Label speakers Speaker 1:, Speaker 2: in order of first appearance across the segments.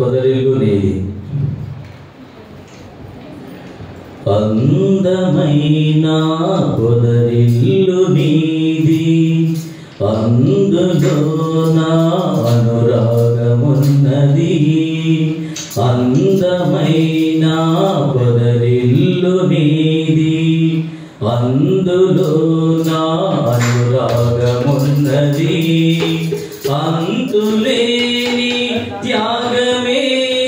Speaker 1: పొదరిల్లు నీది. అందమైన పొదరిల్లు నీది, అందులో నా అనురాగమున్నది. అందమైన పొదరిల్లు నీది, అందులో నా అనురాగమున్నది. అంతులేని త్యాగమే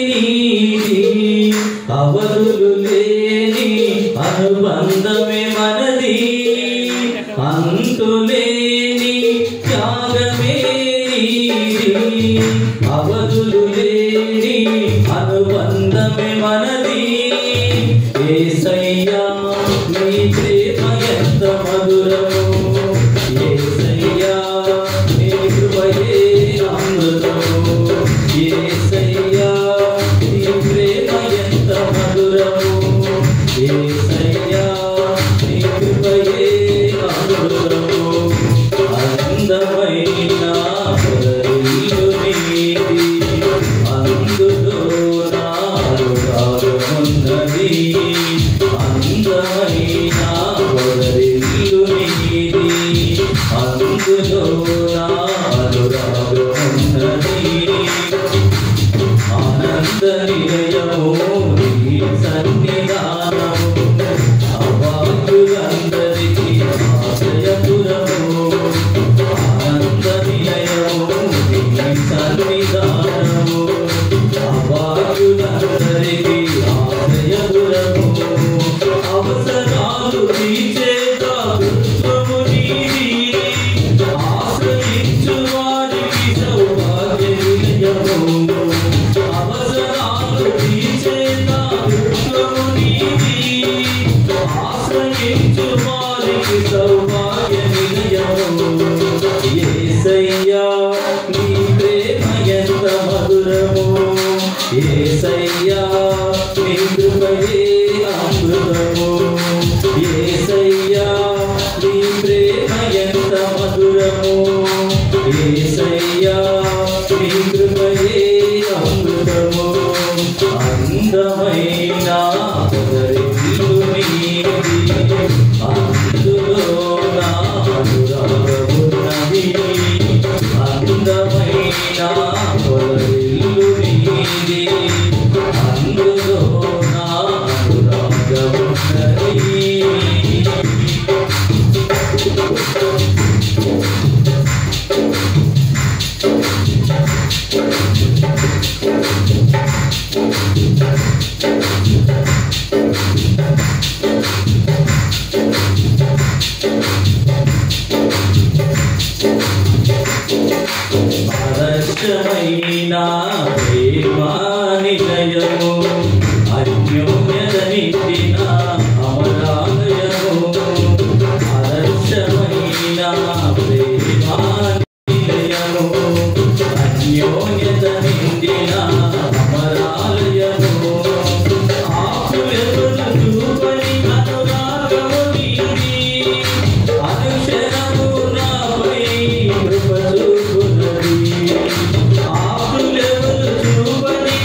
Speaker 1: నీది, అవధులు లేని అనుబంధమే మనది. అంతులేని త్యాగమే నీది, అవధులు లేని అనుబంధమే మనది. యేసయ్యా నీ ప్రేమ ఎంత మధురము, యేసయ్యా నీ కృపయే అమృతము. యేసయ్యా నీ ప్రేమ ఎంత మధురము, యేసయ్యా నీ కృపయే అమృతము. అందమైన పొదరిల్లు నీది, అందులో నా అనురాగమున్నది. అందమైన పొదరిల్లు నీది, అందులో నా అనురాగమున్నది. ఆనంద నిలయము నీ సన్నిధానము, అభాగ్యులందరికీ ఆశ్రయపురము. ఆనంద నిలయము నీ సన్నిధానము, అభాగ్యులందరికీ ఆశ్రయపురము. అవసరాలు తీర్చే ప్రభుత్వము నీది, ఆశ్రయించు వారికి సౌభాగ్య నిలయము. అవసరాలు తీర్చే ప్రభుత్వము నీది, ఆశ్రయించు వారికి సౌభాగ్య నిలయము. యేసయ్యా నీ ప్రేమ ఎంత మధురము, యేసయ్యా నీ కృపయే అమృతము. యేసయ్యా నీ ప్రేమ ఎంత మధురము, యేసయ్యా నీ కృపయే అమృతము. అందమైన పొదరిల్లు నీది, అందులో నా అనురాగమున్నది. అందమైన పొదరిల్లు నీది, అందులో నా అనురాగమున్నది. ఆదర్శమైన ప్రేమా నిలయము, అన్యోన్యత నిండిన అమరాలయము. ఆదర్శమైన ప్రేమా నిలయము, అన్యోన్యత నిండిన అమరాలయము. ఆకులెవరు చూపని అనురాగము నీది, అనుక్షణము నాపై కృప చూపునది. ఆకులెవరు చూపని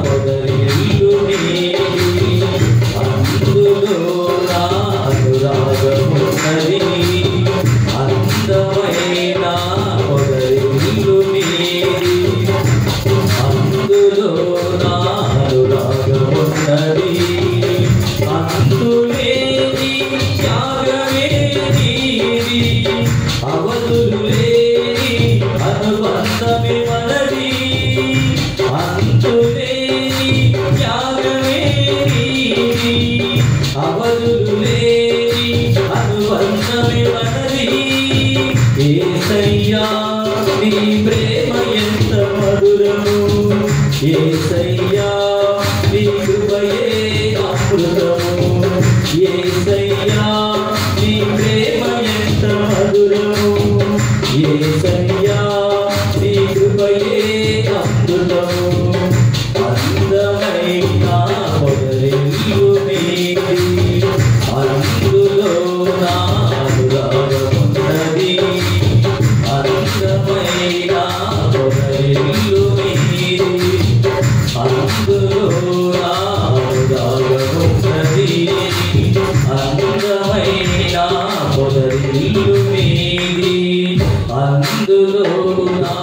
Speaker 1: పొదరిల్లు నీది అందులో నా అనురాగమున్నది అందమైన పొదరిల్లు నీది అందులో నా అనురాగమున్నది అందులేని త్యాగమే నీది అవధులు లేని అనుబంధమే మనది అంతులేని త్యాగమే నీది అవధులు లేని అనుబంధమే మనది యేసయ్యా నీ ప్రేమ ఎంత మధురము యేసయ్యా నీ కృపయే అమృతము యేసయ్యా నీ ప్రేమ ఎంత మధురము యేసయ్యా నీ కృపయే అమృతము అందమైన పొదరిల్లు నీది అందులో నా అనురాగమున్నది అందమైన పొదరిల్లు నీది అందులో నా అనురాగమున్నది అందమైన పొదరిల్లు నీది అందులో నా